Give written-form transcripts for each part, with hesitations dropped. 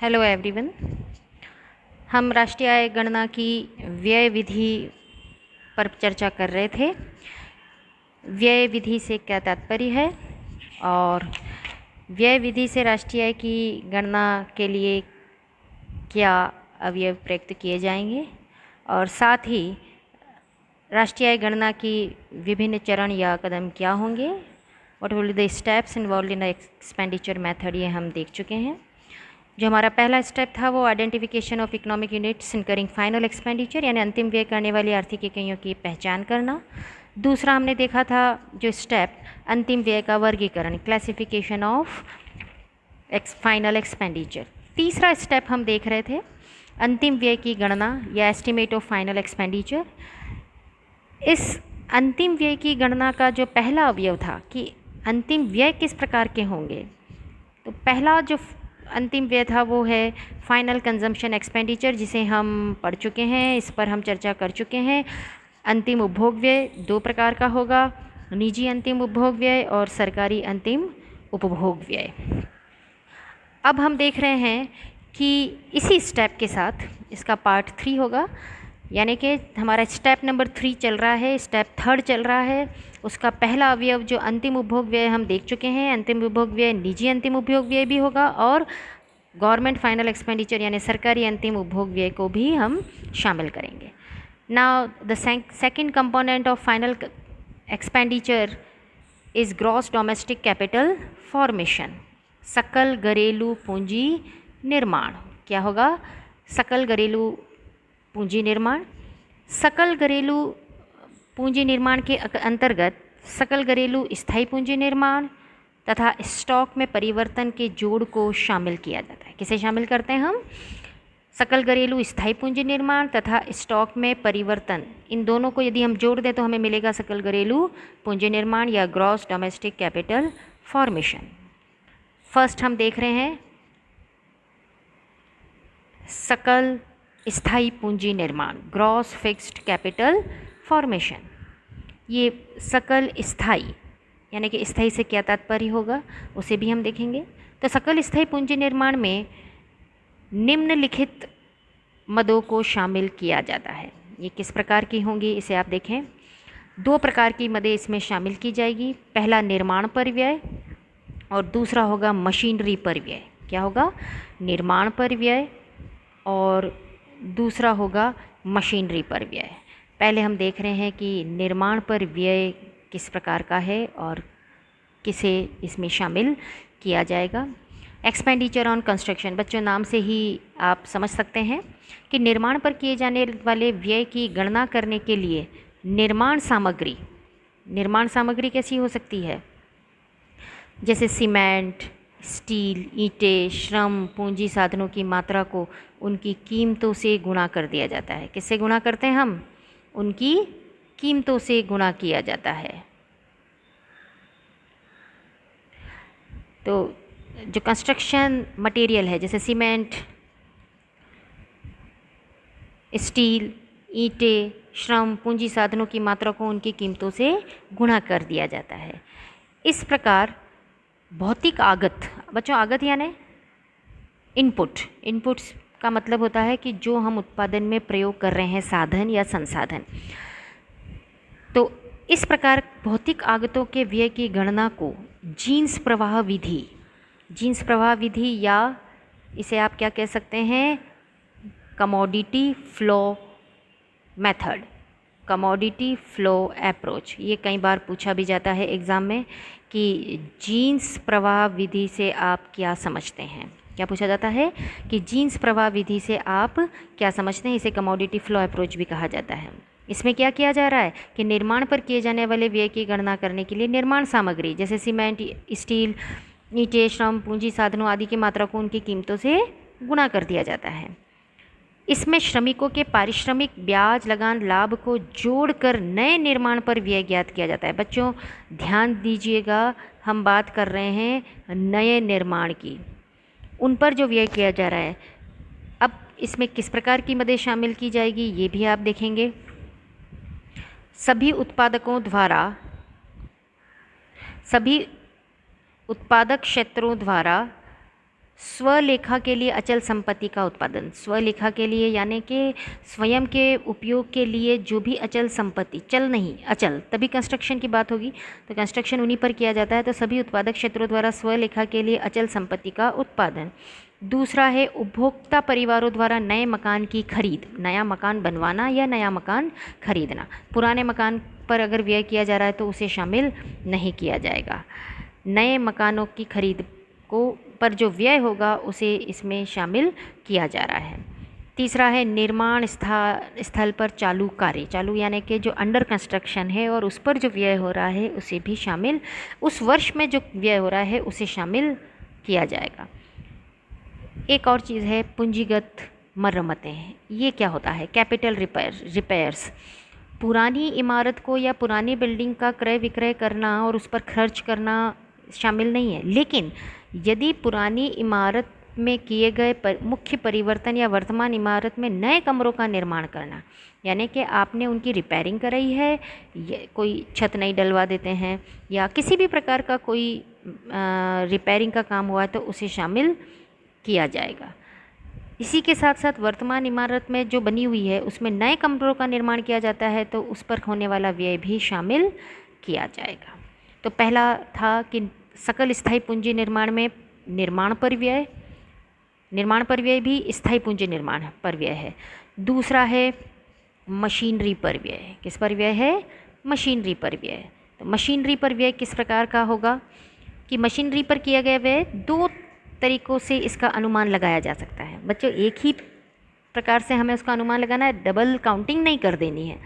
Hello everyone. हम राष्ट्रीय आय गणना की व्यय विधि पर चर्चा कर रहे थे। व्यय विधि से क्या तात्पर्य है और व्यय विधि से राष्ट्रीय आय की गणना के लिए क्या अवयव प्रयुक्त किए जाएंगे और साथ ही राष्ट्रीय आय गणना की विभिन्न चरण या कदम क्या होंगे, what will the steps involve in expenditure method, ये हम देख चुके हैं। जो हमारा पहला स्टेप था वो identification of economic units incurring final expenditure, यानी अंतिम व्यय करने वाली आर्थिक इकाइयों की पहचान करना। दूसरा हमने देखा था जो स्टेप अंतिम व्यय का वर्गीकरण, क्लासिफिकेशन ऑफ फाइनल एक्सपेंडिचर। तीसरा स्टेप हम देख रहे थे अंतिम व्यय की गणना या एस्टिमेट ऑफ फाइनल एक्सपेंडिचर। इस अंतिम व्यय की गणना का जो पहला अवयव था कि अंतिम व्यय किस प्रकार के होंगे, तो पहला जो अंतिम व्यय था वो है फाइनल कंजम्पशन एक्सपेंडिचर, जिसे हम पढ़ चुके हैं, इस पर हम चर्चा कर चुके हैं। अंतिम उपभोग व्यय दो प्रकार का होगा, निजी अंतिम उपभोग व्यय और सरकारी अंतिम उपभोग व्यय। अब हम देख रहे हैं कि इसी स्टेप के साथ इसका पार्ट 3 होगा, यानी कि हमारा स्टेप नंबर 3 चल रहा है, स्टेप 3 चल रहा है। उसका पहला अवयव जो अंतिम उपभोग व्यय हम देख चुके हैं, अंतिम उपभोग व्यय निजी अंतिम उपभोग व्यय भी होगा और गवर्नमेंट फाइनल एक्सपेंडिचर यानी सरकारी अंतिम उपभोग व्यय को भी हम शामिल करेंगे। Now the second component of final expenditure is gross domestic capital formation, सकल घरेलू पूंजी निर्माण। क्या होगा? सकल घरेलू पूंजी निर्माण। सकल घरेलू पूंजी निर्माण के अंतर्गत सकल घरेलू स्थायी पूंजी निर्माण तथा स्टॉक में परिवर्तन के जोड़ को शामिल किया जाता है। किसे शामिल करते हैं हम? सकल घरेलू स्थायी पूंजी निर्माण तथा स्टॉक में परिवर्तन, इन दोनों को यदि हम जोड़ दें तो हमें मिलेगा सकल घरेलू पूंजी निर्माण या gross domestic capital formation. First हम देख रहे हैं सकल स्थायी पूंजी निर्माण, ग्रॉस फिक्स्ड कैपिटल फॉर्मेशन। ये सकल स्थायी यानी कि स्थायी से क्या तात्पर्य होगा उसे भी हम देखेंगे। तो सकल स्थायी पूंजी निर्माण में निम्नलिखित मदों को शामिल किया जाता है। ये किस प्रकार की होंगी इसे आप देखें। दो प्रकार की मदें इसमें शामिल की जाएगी। पहला निर्माण पर व्यय और दूसरा होगा मशीनरी पर व्यय। क्या होगा? निर्माण पर व्यय और दूसरा होगा मशीनरी पर व्यय। पहले हम देख रहे हैं कि निर्माण पर व्यय किस प्रकार का है और किसे इसमें शामिल किया जाएगा। एक्सपेंडिचर ऑन कंस्ट्रक्शन, बच्चों नाम से ही आप समझ सकते हैं कि निर्माण पर किए जाने वाले व्यय की गणना करने के लिए निर्माण सामग्री कैसी हो सकती है? जैसे सीमेंट, स्टील, ईंटें, श्रम, पूंजी साधनों की मात्रा को उनकी कीमतों से गुणा कर दिया जाता है। किससे गुणा करते हैं हम? उनकी कीमतों से गुणा किया जाता है। तो जो कंस्ट्रक्शन मटेरियल है जैसे सीमेंट, स्टील, ईंटें, श्रम, पूंजी साधनों की मात्रा को उनकी कीमतों से गुणा कर दिया जाता है। इस प्रकार भौतिक आगत, बच्चों आगत यानी इनपुट्स का मतलब होता है कि जो हम उत्पादन में प्रयोग कर रहे हैं साधन या संसाधन। तो इस प्रकार भौतिक आगतों के व्यय की गणना को जीन्स प्रवाह विधि या इसे आप क्या कह सकते हैं? Commodity flow method, commodity flow approach. ये कई बार पूछा भी जाता है एग्ज़ाम में कि जीन्स प्रवाह विधि से आप क्या समझते हैं। क्या पूछा जाता है कि जीन्स प्रवाह विधि से आप क्या समझते हैं? इसे कमोडिटी फ्लो अप्रोच भी कहा जाता है। इसमें क्या किया जा रहा है कि निर्माण पर किए जाने वाले व्यय की गणना करने के लिए निर्माण सामग्री जैसे सीमेंट, स्टील, ईंटें, श्रम, पूंजी साधनों आदि की मात्रा को उनकी कीमतों से गुणा कर दिया जाता है। इसमें श्रमिकों के पारिश्रमिक, ब्याज, लगान, लाभ को जोड़कर नए निर्माण पर व्यय ज्ञात किया जाता है। बच्चों ध्यान दीजिएगा, हम बात कर रहे हैं नए निर्माण की, उन पर जो व्यय किया जा रहा है। अब इसमें किस प्रकार की मदें शामिल की जाएगी ये भी आप देखेंगे। सभी उत्पादक क्षेत्रों द्वारा स्वलेखा के लिए अचल संपत्ति का उत्पादन, स्वलेखा के लिए यानी कि स्वयं के उपयोग के लिए जो भी अचल संपत्ति, चल नहीं अचल, तभी कंस्ट्रक्शन की बात होगी, तो कंस्ट्रक्शन उन्हीं पर किया जाता है। तो सभी उत्पादक क्षेत्रों द्वारा स्वलेखा के लिए अचल संपत्ति का उत्पादन। दूसरा है उपभोक्ता परिवारों द्वारा नए मकान की खरीद, नया मकान बनवाना या नया मकान खरीदना। पुराने मकान पर अगर व्यय किया जा रहा है तो उसे शामिल नहीं किया जाएगा। नए मकानों की खरीद को पर जो व्यय होगा उसे इसमें शामिल किया जा रहा है। तीसरा है निर्माण स्थल पर चालू कार्य, चालू यानी कि जो अंडर कंस्ट्रक्शन है और उस पर जो व्यय हो रहा है उसे भी शामिल, उस वर्ष में जो व्यय हो रहा है उसे शामिल किया जाएगा। एक और चीज़ है पूंजीगत मरम्मतें। ये क्या होता है? Capital repairs. पुरानी इमारत को या पुरानी बिल्डिंग का क्रय विक्रय करना और उस पर खर्च करना शामिल नहीं है, लेकिन यदि पुरानी इमारत में किए गए मुख्य परिवर्तन या वर्तमान इमारत में नए कमरों का निर्माण करना, यानी कि आपने उनकी रिपेयरिंग कराई है, कोई छत नहीं डलवा देते हैं या किसी भी प्रकार का कोई रिपेयरिंग का काम हुआ तो उसे शामिल किया जाएगा। इसी के साथ साथ वर्तमान इमारत में जो बनी हुई है उसमें नए कमरों का निर्माण किया जाता है तो उस पर होने वाला व्यय भी शामिल किया जाएगा। तो पहला था कि सकल स्थायी पूंजी निर्माण में निर्माण पर व्यय, निर्माण पर व्यय भी स्थायी पूंजी निर्माण पर व्यय है। दूसरा है मशीनरी पर व्यय। किस पर व्यय है? मशीनरी पर व्यय। तो मशीनरी पर व्यय किस प्रकार का होगा कि मशीनरी पर किया गया व्यय दो तरीक़ों से इसका अनुमान लगाया जा सकता है। बच्चों एक ही प्रकार से हमें उसका अनुमान लगाना है, डबल काउंटिंग नहीं कर देनी है।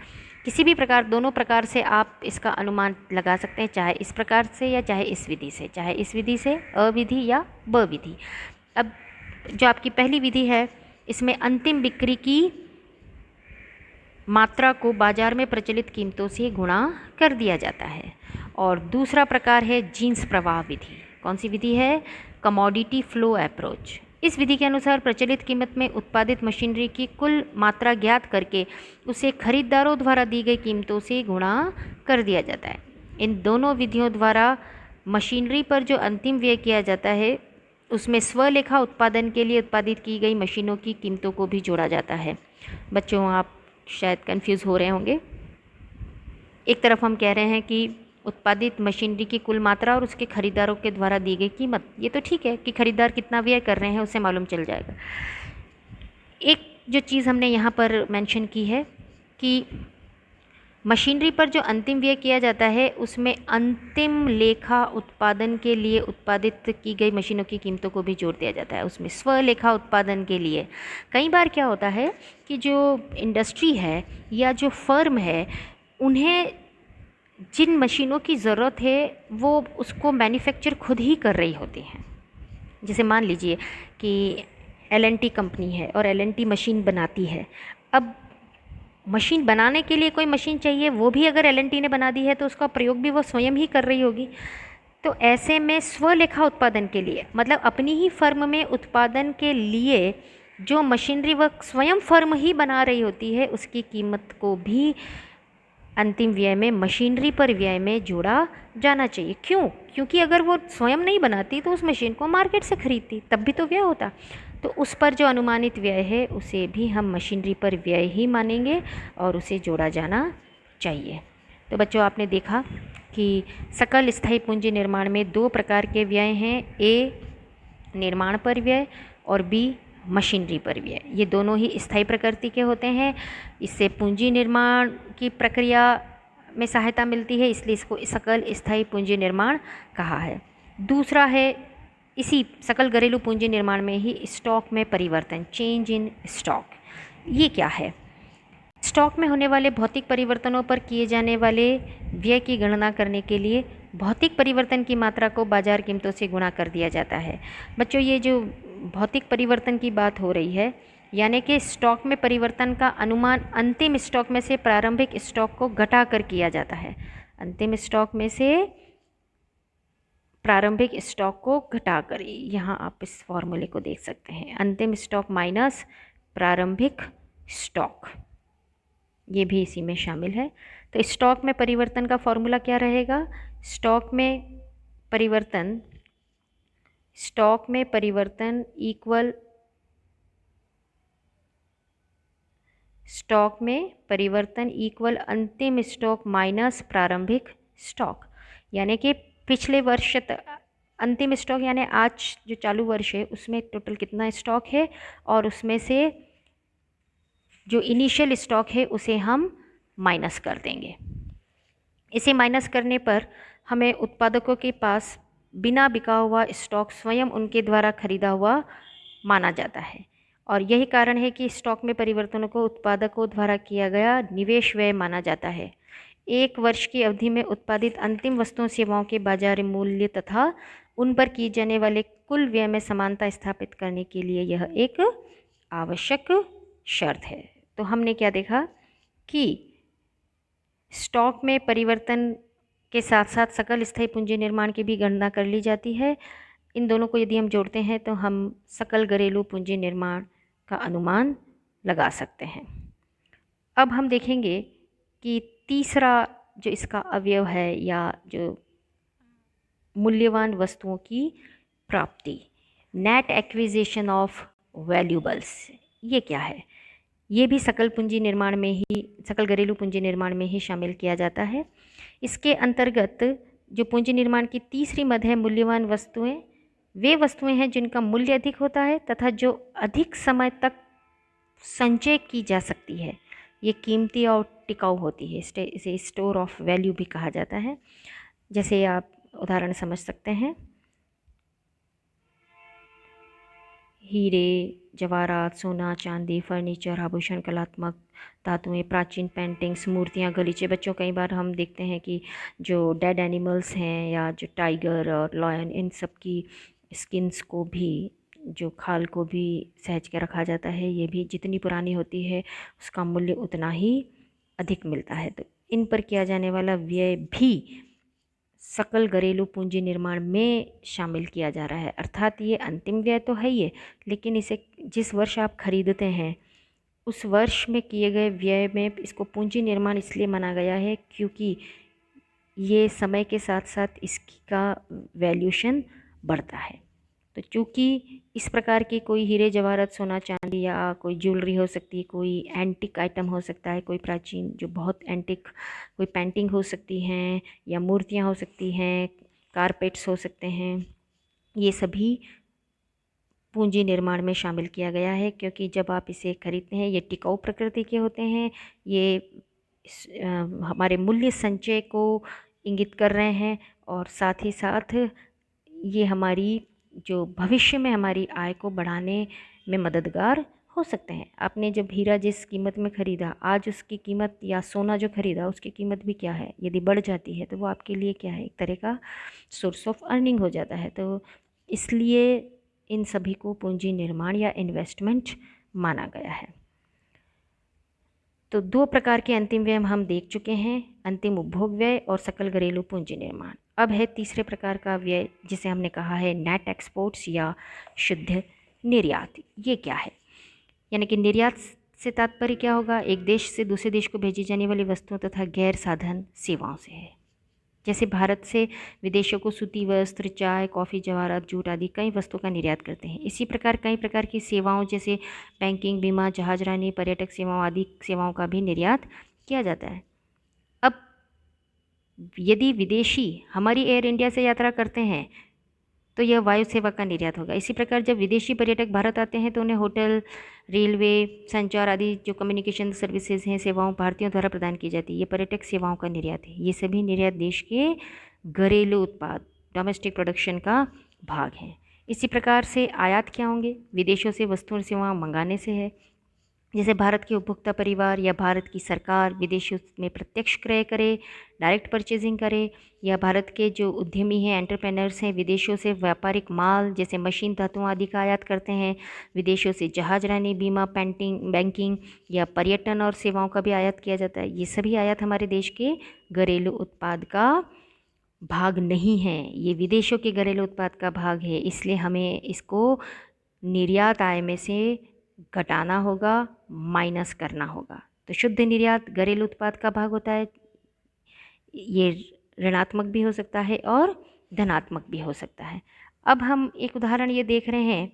किसी भी प्रकार, दोनों प्रकार से आप इसका अनुमान लगा सकते हैं, चाहे इस प्रकार से या चाहे इस विधि से, चाहे इस विधि से अविधि या ब विधि। अब जो आपकी पहली विधि है इसमें अंतिम बिक्री की मात्रा को बाजार में प्रचलित कीमतों से गुणा कर दिया जाता है। और दूसरा प्रकार है जींस प्रवाह विधि। कौन सी विधि है? Commodity flow approach. इस विधि के अनुसार प्रचलित कीमत में उत्पादित मशीनरी की कुल मात्रा ज्ञात करके उसे खरीदारों द्वारा दी गई कीमतों से गुणा कर दिया जाता है। इन दोनों विधियों द्वारा मशीनरी पर जो अंतिम व्यय किया जाता है उसमें स्वलेखा उत्पादन के लिए उत्पादित की गई मशीनों की कीमतों को भी जोड़ा जाता है। बच्चों आप शायद कंफ्यूज हो रहे होंगे। एक तरफ हम कह रहे हैं कि उत्पादित मशीनरी की कुल मात्रा और उसके खरीदारों के द्वारा दी गई कीमत, ये तो ठीक है कि खरीदार कितना व्यय कर रहे हैं उससे मालूम चल जाएगा। एक जो चीज़ हमने यहाँ पर मेंशन की है कि मशीनरी पर जो अंतिम व्यय किया जाता है उसमें अंतिम लेखा उत्पादन के लिए उत्पादित की गई मशीनों की कीमतों को भी जोड़ दिया जाता है। उसमें स्वलेखा उत्पादन के लिए कई बार क्या होता है कि जो इंडस्ट्री है या जो फर्म है उन्हें जिन मशीनों की ज़रूरत है वो उसको मैन्युफैक्चर खुद ही कर रही होती हैं। जैसे मान लीजिए कि L&T कंपनी है और L&T मशीन बनाती है। अब मशीन बनाने के लिए कोई मशीन चाहिए, वो भी अगर L&T ने बना दी है तो उसका प्रयोग भी वो स्वयं ही कर रही होगी। तो ऐसे में स्वलेखा उत्पादन के लिए मतलब अपनी ही फर्म में उत्पादन के लिए जो मशीनरी वह स्वयं फर्म ही बना रही होती है उसकी कीमत को भी अंतिम व्यय में मशीनरी पर व्यय में जोड़ा जाना चाहिए। क्यों? क्योंकि अगर वो स्वयं नहीं बनाती तो उस मशीन को मार्केट से खरीदती, तब भी तो व्यय होता। तो उस पर जो अनुमानित व्यय है उसे भी हम मशीनरी पर व्यय ही मानेंगे और उसे जोड़ा जाना चाहिए। तो बच्चों आपने देखा कि सकल स्थायी पूंजी निर्माण में दो प्रकार के व्यय हैं, ए निर्माण पर व्यय और बी मशीनरी पर व्यय। ये दोनों ही स्थायी प्रकृति के होते हैं। इससे पूंजी निर्माण की प्रक्रिया में सहायता मिलती है, इसलिए इसको सकल स्थायी पूंजी निर्माण कहा है। दूसरा है इसी सकल घरेलू पूंजी निर्माण में ही स्टॉक में परिवर्तन, चेंज इन स्टॉक। ये क्या है? स्टॉक में होने वाले भौतिक परिवर्तनों पर किए जाने वाले व्यय की गणना करने के लिए भौतिक परिवर्तन की मात्रा को बाजार कीमतों से गुणा कर दिया जाता है। बच्चों ये जो भौतिक परिवर्तन की बात हो रही है यानी कि स्टॉक में परिवर्तन का अनुमान अंतिम स्टॉक में से प्रारंभिक स्टॉक को घटा कर किया जाता है। अंतिम स्टॉक में से प्रारंभिक स्टॉक को घटाकर, यहाँ आप इस फॉर्मूले को देख सकते हैं, अंतिम स्टॉक माइनस प्रारंभिक स्टॉक, ये भी इसी में शामिल है। तो स्टॉक में परिवर्तन का फॉर्मूला क्या रहेगा? स्टॉक में परिवर्तन स्टॉक में परिवर्तन इक्वल अंतिम स्टॉक माइनस प्रारंभिक स्टॉक। यानी कि पिछले वर्ष अंतिम स्टॉक यानी आज जो चालू वर्ष है उसमें टोटल कितना स्टॉक है, और उसमें से जो इनिशियल स्टॉक है उसे हम माइनस कर देंगे। इसे माइनस करने पर हमें उत्पादकों के पास बिना बिका हुआ स्टॉक स्वयं उनके द्वारा खरीदा हुआ माना जाता है, और यही कारण है कि स्टॉक में परिवर्तनों को उत्पादकों द्वारा किया गया निवेश व्यय माना जाता है। एक वर्ष की अवधि में उत्पादित अंतिम वस्तुओं सेवाओं के बाजार मूल्य तथा उन पर किए जाने वाले कुल व्यय में समानता स्थापित करने के लिए यह एक आवश्यक शर्त है। तो हमने क्या देखा कि स्टॉक में परिवर्तन के साथ साथ सकल स्थायी पूंजी निर्माण की भी गणना कर ली जाती है। इन दोनों को यदि हम जोड़ते हैं तो हम सकल घरेलू पूंजी निर्माण का अनुमान लगा सकते हैं। अब हम देखेंगे कि तीसरा जो इसका अवयव है या जो मूल्यवान वस्तुओं की प्राप्ति, नेट एक्विजिशन ऑफ वैल्यूबल्स, ये क्या है? ये भी सकल घरेलू पूंजी निर्माण में ही शामिल किया जाता है। इसके अंतर्गत जो पूंजी निर्माण की तीसरी मद है, मूल्यवान वस्तुएं, वे वस्तुएं हैं जिनका मूल्य अधिक होता है तथा जो अधिक समय तक संचय की जा सकती है। ये कीमती और टिकाऊ होती है, इसे स्टोर ऑफ वैल्यू भी कहा जाता है। जैसे आप उदाहरण समझ सकते हैं, हीरे जवाहरात, सोना चांदी, फर्नीचर, आभूषण, कलात्मक धातुएं, प्राचीन पेंटिंग्स, मूर्तियाँ, गलीचे। बच्चों कई बार हम देखते हैं कि जो डेड एनिमल्स हैं या जो टाइगर और लॉयन, इन सब की स्किन्स को भी, जो खाल को भी सहेज के रखा जाता है। ये भी जितनी पुरानी होती है उसका मूल्य उतना ही अधिक मिलता है। तो इन पर किया जाने वाला व्यय भी सकल घरेलू पूंजी निर्माण में शामिल किया जा रहा है। अर्थात ये अंतिम व्यय तो है ही, लेकिन इसे जिस वर्ष आप खरीदते हैं उस वर्ष में किए गए व्यय में इसको पूंजी निर्माण इसलिए माना गया है क्योंकि ये समय के साथ साथ इसका वैल्यूशन बढ़ता है। तो चूँकि इस प्रकार की कोई हीरे जवाहरात, सोना चांदी या कोई ज्वेलरी हो सकती है, कोई एंटिक आइटम हो सकता है, कोई प्राचीन जो बहुत एंटिक कोई पेंटिंग हो सकती हैं या मूर्तियाँ हो सकती हैं, कारपेट्स हो सकते हैं, ये सभी पूंजी निर्माण में शामिल किया गया है। क्योंकि जब आप इसे खरीदते हैं ये टिकाऊ प्रकृति के होते हैं, ये हमारे मूल्य संचय को इंगित कर रहे हैं, और साथ ही साथ ये हमारी जो भविष्य में हमारी आय को बढ़ाने में मददगार हो सकते हैं। आपने जब हीरा जिस कीमत में ख़रीदा, आज उसकी कीमत, या सोना जो ख़रीदा उसकी कीमत भी क्या है, यदि बढ़ जाती है तो वो आपके लिए क्या है, एक तरह का सोर्स ऑफ अर्निंग हो जाता है। तो इसलिए इन सभी को पूंजी निर्माण या इन्वेस्टमेंट माना गया है। तो दो प्रकार के अंतिम व्यय हम देख चुके हैं, अंतिम उपभोग व्यय और सकल घरेलू पूंजी निर्माण। अब है तीसरे प्रकार का व्यय जिसे हमने कहा है नेट एक्सपोर्ट्स या शुद्ध निर्यात। ये क्या है? यानी कि निर्यात से तात्पर्य क्या होगा? एक देश से दूसरे देश को भेजी जाने वाली वस्तुओं तथा गैर साधन सेवाओं से है। जैसे भारत से विदेशों को सूती वस्त्र, चाय, कॉफ़ी, जवाहरात, जूट आदि कई वस्तुओं का निर्यात करते हैं। इसी प्रकार कई प्रकार की सेवाओं जैसे बैंकिंग, बीमा, जहाजरानी, पर्यटक सेवाओं आदि सेवाओं का भी निर्यात किया जाता है। अब यदि विदेशी हमारी एयर इंडिया से यात्रा करते हैं तो यह वायु सेवा का निर्यात होगा। इसी प्रकार जब विदेशी पर्यटक भारत आते हैं तो उन्हें होटल, रेलवे, संचार आदि जो कम्युनिकेशन सर्विसेज हैं, सेवाओं भारतीयों द्वारा प्रदान की जाती है, ये पर्यटक सेवाओं का निर्यात है। ये सभी निर्यात देश के घरेलू उत्पाद, डोमेस्टिक प्रोडक्शन का भाग हैं। इसी प्रकार से आयात क्या होंगे? विदेशों से वस्तुएं और सेवाएं मंगाने से है। जैसे भारत के उपभोक्ता परिवार या भारत की सरकार विदेशों में प्रत्यक्ष क्रय करे, डायरेक्ट परचेजिंग करे, या भारत के जो उद्यमी हैं, एंटरप्रेन्योर्स हैं, विदेशों से व्यापारिक माल जैसे मशीन, धातुओं आदि का आयात करते हैं। विदेशों से जहाजरानी, बीमा, बैंकिंग या पर्यटन और सेवाओं का भी आयात किया जाता है। ये सभी आयात हमारे देश के घरेलू उत्पाद का भाग नहीं है, ये विदेशों के घरेलू उत्पाद का भाग है। इसलिए हमें इसको निर्यात आय में से घटाना होगा, माइनस करना होगा। तो शुद्ध निर्यात घरेलू उत्पाद का भाग होता है। ये ऋणात्मक भी हो सकता है और धनात्मक भी हो सकता है। अब हम एक उदाहरण ये देख रहे हैं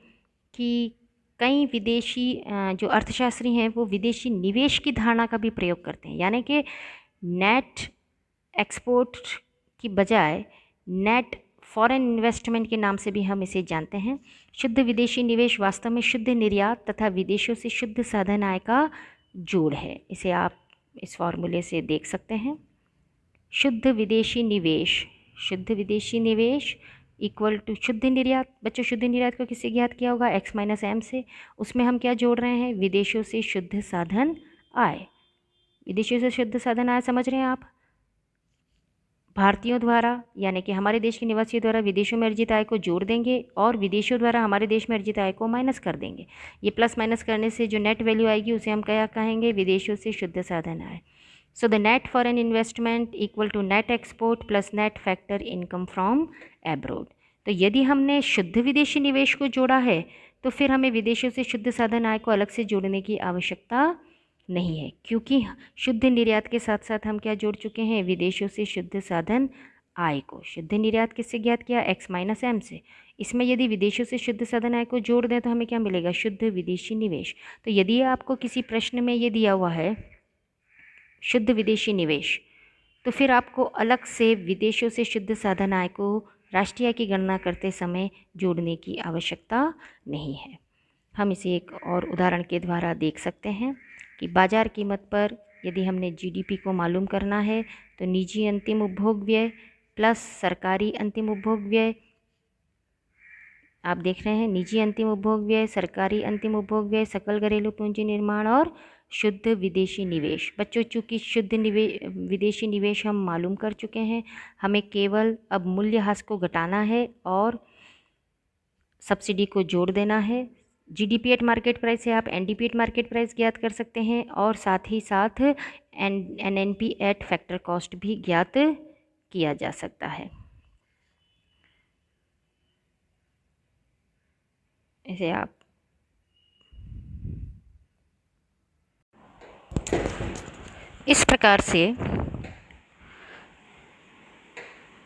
कि कई विदेशी जो अर्थशास्त्री हैं वो विदेशी निवेश की धारणा का भी प्रयोग करते हैं, यानी कि नेट एक्सपोर्ट की बजाय नेट फॉरेन इन्वेस्टमेंट के नाम से भी हम इसे जानते हैं। शुद्ध विदेशी निवेश वास्तव में शुद्ध निर्यात तथा विदेशों से शुद्ध साधन आय का जोड़ है। इसे आप इस फॉर्मूले से देख सकते हैं। शुद्ध विदेशी निवेश इक्वल टू शुद्ध निर्यात। बच्चों, शुद्ध निर्यात को किससे ज्ञात किया होगा? x माइनस एम से। उसमें हम क्या जोड़ रहे हैं? विदेशों से शुद्ध साधन आय। विदेशों से शुद्ध साधन आय समझ रहे हैं आप? भारतीयों द्वारा, यानी कि हमारे देश के निवासियों द्वारा विदेशों में अर्जित आय को जोड़ देंगे और विदेशों द्वारा हमारे देश में अर्जित आय को माइनस कर देंगे। ये प्लस माइनस करने से जो नेट वैल्यू आएगी उसे हम क्या कहेंगे? विदेशों से शुद्ध साधन आय। So the net foreign investment equal to net export plus net factor income from abroad. तो यदि हमने शुद्ध विदेशी निवेश को जोड़ा है तो फिर हमें विदेशों से शुद्ध साधन आय को अलग से जोड़ने की आवश्यकता नहीं है, क्योंकि शुद्ध निर्यात के साथ साथ हम क्या जोड़ चुके हैं? विदेशों से शुद्ध साधन आय को। शुद्ध निर्यात किससे ज्ञात किया? x माइनस एम से। इसमें यदि विदेशों से शुद्ध साधन आय को जोड़ दें तो हमें क्या मिलेगा? शुद्ध विदेशी निवेश। तो यदि आपको किसी प्रश्न में ये दिया हुआ है शुद्ध विदेशी निवेश, तो फिर आपको अलग से विदेशों से शुद्ध साधन आय को राष्ट्रीय आय की गणना करते समय जोड़ने की आवश्यकता नहीं है। हम इसे एक और उदाहरण के द्वारा देख सकते हैं कि बाज़ार कीमत पर यदि हमने जीडीपी को मालूम करना है तो निजी अंतिम उपभोग व्यय प्लस सरकारी अंतिम उपभोग व्यय, आप देख रहे हैं निजी अंतिम उपभोग व्यय, सरकारी अंतिम उपभोग व्यय, सकल घरेलू पूंजी निर्माण और शुद्ध विदेशी निवेश। बच्चों, चूँकि शुद्ध विदेशी निवेश हम मालूम कर चुके हैं, हमें केवल अब मूल्यह्रास को घटाना है और सब्सिडी को जोड़ देना है। जीडीपी एट मार्केट प्राइस से आप एनडीपी एट मार्केट प्राइस ज्ञात कर सकते हैं और साथ ही साथ एनएनपी एट फैक्टर कॉस्ट भी ज्ञात किया जा सकता है। इसे आप इस प्रकार से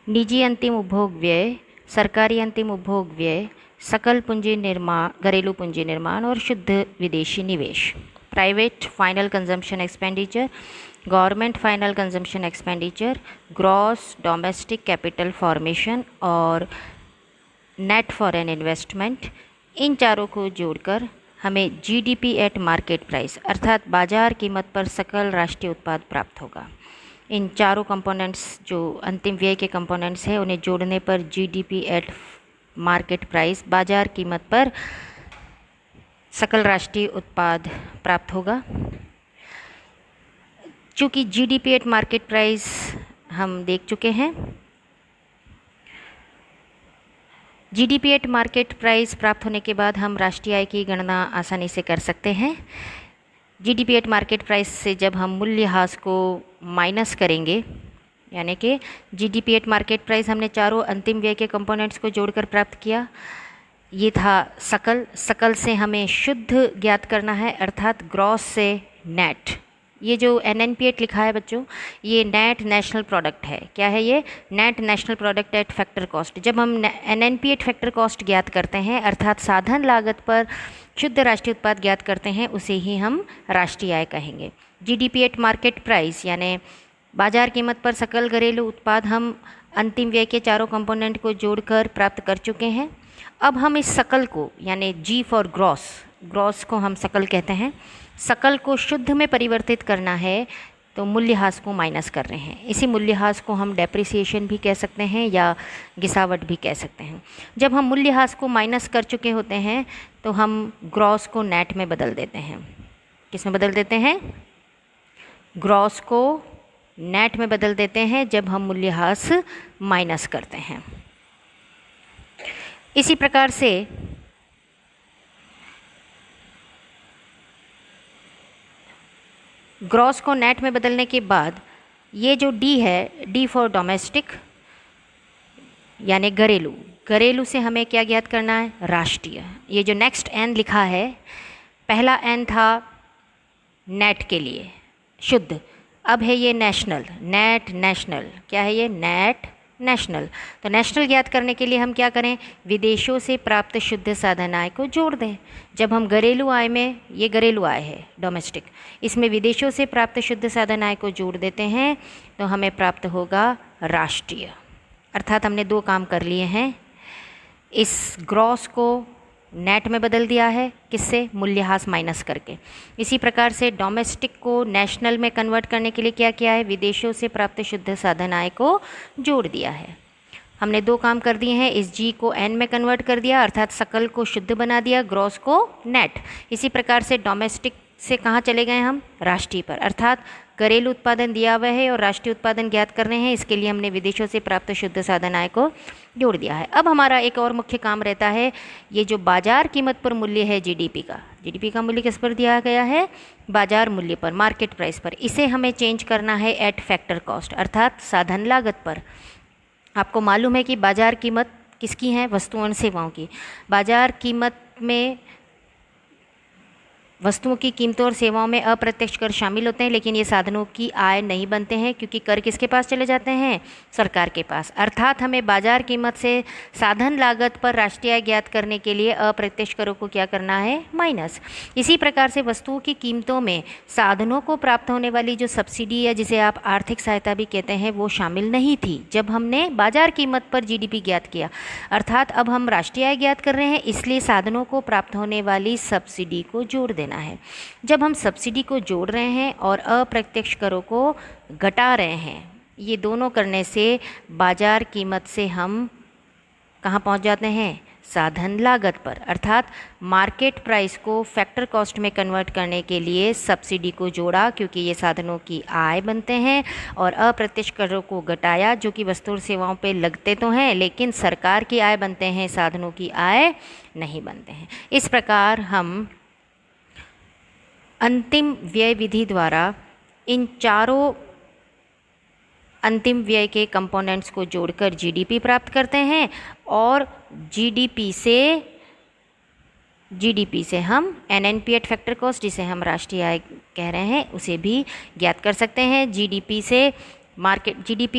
निजी अंतिम उपभोग व्यय, सरकारी अंतिम उपभोग व्यय, सकल पूंजी निर्माण, घरेलू पूंजी निर्माण और शुद्ध विदेशी निवेश, private final consumption expenditure, government final consumption expenditure, gross domestic capital formation और नेट फॉरेन इन्वेस्टमेंट, इन चारों को जोड़कर हमें जीडीपी एट मार्केट प्राइस अर्थात बाजार कीमत पर सकल राष्ट्रीय उत्पाद प्राप्त होगा। इन चारों कंपोनेंट्स जो अंतिम व्यय के कंपोनेंट्स हैं उन्हें जोड़ने पर जीडीपी एट मार्केट प्राइस बाजार कीमत पर सकल राष्ट्रीय उत्पाद प्राप्त होगा। चूँकि जीडीपी एट मार्केट प्राइस हम देख चुके हैं, जीडीपी एट मार्केट प्राइस प्राप्त होने के बाद हम राष्ट्रीय आय की गणना आसानी से कर सकते हैं। जीडीपी एट मार्केट प्राइस से जब हम मूल्यह्रास को माइनस करेंगे, यानी कि जीडीपी एट मार्केट प्राइस हमने चारों अंतिम व्यय के कंपोनेंट्स को जोड़कर प्राप्त किया। ये था सकल से हमें शुद्ध ज्ञात करना है अर्थात ग्रॉस से नेट। ये जो एनएनपीएट लिखा है बच्चों, ये नेट नेशनल प्रोडक्ट है। क्या है ये? Net national product at factor cost. जब हम एनएनपीएट फैक्टर कॉस्ट ज्ञात करते हैं अर्थात साधन लागत पर शुद्ध राष्ट्रीय उत्पाद ज्ञात करते हैं, उसे ही हम राष्ट्रीय आय कहेंगे। जीडीपी एट मार्केट प्राइस यानी बाजार कीमत पर सकल घरेलू उत्पाद हम अंतिम व्यय के चारों कंपोनेंट को जोड़कर प्राप्त कर चुके हैं। अब हम इस सकल को यानी जी फॉर ग्रॉस को हम सकल कहते हैं, सकल को शुद्ध में परिवर्तित करना है तो मूल्यह्रास को माइनस कर रहे हैं। इसी मूल्यह्रास को हम डेप्रिसिएशन भी कह सकते हैं या गिसावट भी कह सकते हैं। जब हम मूल्यह्रास को माइनस कर चुके होते हैं तो हम ग्रॉस को नेट में बदल देते हैं। किस में बदल देते हैं? ग्रॉस को नेट में बदल देते हैं जब हम मूल्यह्रास माइनस करते हैं। इसी प्रकार से ग्रॉस को नेट में बदलने के बाद ये जो डी है, डी फॉर डोमेस्टिक यानी घरेलू से हमें क्या ज्ञात करना है? राष्ट्रीय। ये जो नेक्स्ट एन लिखा है, पहला एन था नेट के लिए शुद्ध, अब है ये नेशनल, नेट नेशनल। क्या है ये? Net national. तो नेशनल ज्ञात करने के लिए हम क्या करें, विदेशों से प्राप्त शुद्ध साधन आय को जोड़ दें। जब हम घरेलू आय में, ये घरेलू आय है डोमेस्टिक, इसमें विदेशों से प्राप्त शुद्ध साधन आय को जोड़ देते हैं तो हमें प्राप्त होगा राष्ट्रीय। अर्थात हमने दो काम कर लिए हैं, इस ग्रॉस को नेट में बदल दिया है, किससे, मूल्यह्रास माइनस करके। इसी प्रकार से डोमेस्टिक को नेशनल में कन्वर्ट करने के लिए क्या किया है, विदेशों से प्राप्त शुद्ध साधन आय को जोड़ दिया है। हमने दो काम कर दिए हैं, इस जी को एन में कन्वर्ट कर दिया, अर्थात सकल को शुद्ध बना दिया, ग्रॉस को नेट। इसी प्रकार से डोमेस्टिक से कहाँ चले गए हम, राष्ट्रीय पर, अर्थात घरेलू उत्पादन दिया हुआ है और राष्ट्रीय उत्पादन ज्ञात कर रहे हैं, इसके लिए हमने विदेशों से प्राप्त शुद्ध साधन आय को जोड़ दिया है। अब हमारा एक और मुख्य काम रहता है, ये जो बाजार कीमत पर मूल्य है जीडीपी का मूल्य किस पर दिया गया है, बाजार मूल्य पर, मार्केट प्राइस पर, इसे हमें चेंज करना है एट फैक्टर कॉस्ट, अर्थात साधन लागत पर। आपको मालूम है कि बाजार कीमत किसकी है, वस्तुओं और सेवाओं की। बाजार कीमत में वस्तुओं की कीमतों और सेवाओं में अप्रत्यक्ष कर शामिल होते हैं, लेकिन ये साधनों की आय नहीं बनते हैं क्योंकि कर किसके पास चले जाते हैं, सरकार के पास। अर्थात हमें बाजार कीमत से साधन लागत पर राष्ट्रीय आय ज्ञात करने के लिए अप्रत्यक्ष करों को क्या करना है, माइनस। इसी प्रकार से वस्तुओं की कीमतों में साधनों को प्राप्त होने वाली जो सब्सिडी या जिसे आप आर्थिक सहायता भी कहते हैं वो शामिल नहीं थी जब हमने बाजार कीमत पर जीडीपी ज्ञात किया। अर्थात अब हम राष्ट्रीय आय ज्ञात कर रहे हैं, इसलिए साधनों को प्राप्त होने वाली सब्सिडी को जोड़ देना है। जब हम सब्सिडी को जोड़ रहे हैं और अप्रत्यक्ष करों को घटा रहे हैं, ये दोनों करने से बाजार कीमत से हम कहाँ पहुँच जाते हैं, साधन लागत पर। अर्थात मार्केट प्राइस को फैक्टर कॉस्ट में कन्वर्ट करने के लिए सब्सिडी को जोड़ा क्योंकि ये साधनों की आय बनते हैं, और अप्रत्यक्ष करों को घटाया जो कि वस्तु और सेवाओं पे लगते तो हैं लेकिन सरकार की आय बनते हैं, साधनों की आय नहीं बनते हैं। इस प्रकार हम अंतिम व्यय विधि द्वारा इन चारों अंतिम व्यय के कंपोनेंट्स को जोड़कर जीडीपी प्राप्त करते हैं, और जीडीपी से हम एनएनपी एट फैक्टर कॉस्ट, जिसे हम राष्ट्रीय आय कह रहे हैं, उसे भी ज्ञात कर सकते हैं। जीडीपी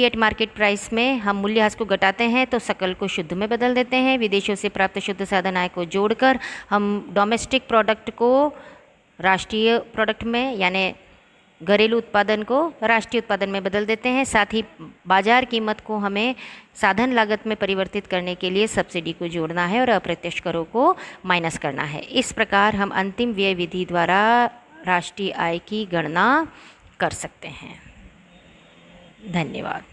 एट मार्केट प्राइस में हम मूल्यह्रास को घटाते हैं तो सकल को शुद्ध में बदल देते हैं। विदेशों से प्राप्त शुद्ध साधन आय को जोड़कर हम डोमेस्टिक प्रोडक्ट को राष्ट्रीय प्रोडक्ट में, यानी घरेलू उत्पादन को राष्ट्रीय उत्पादन में बदल देते हैं। साथ ही बाजार कीमत को हमें साधन लागत में परिवर्तित करने के लिए सब्सिडी को जोड़ना है और अप्रत्यक्ष करों को माइनस करना है। इस प्रकार हम अंतिम व्यय विधि द्वारा राष्ट्रीय आय की गणना कर सकते हैं। धन्यवाद।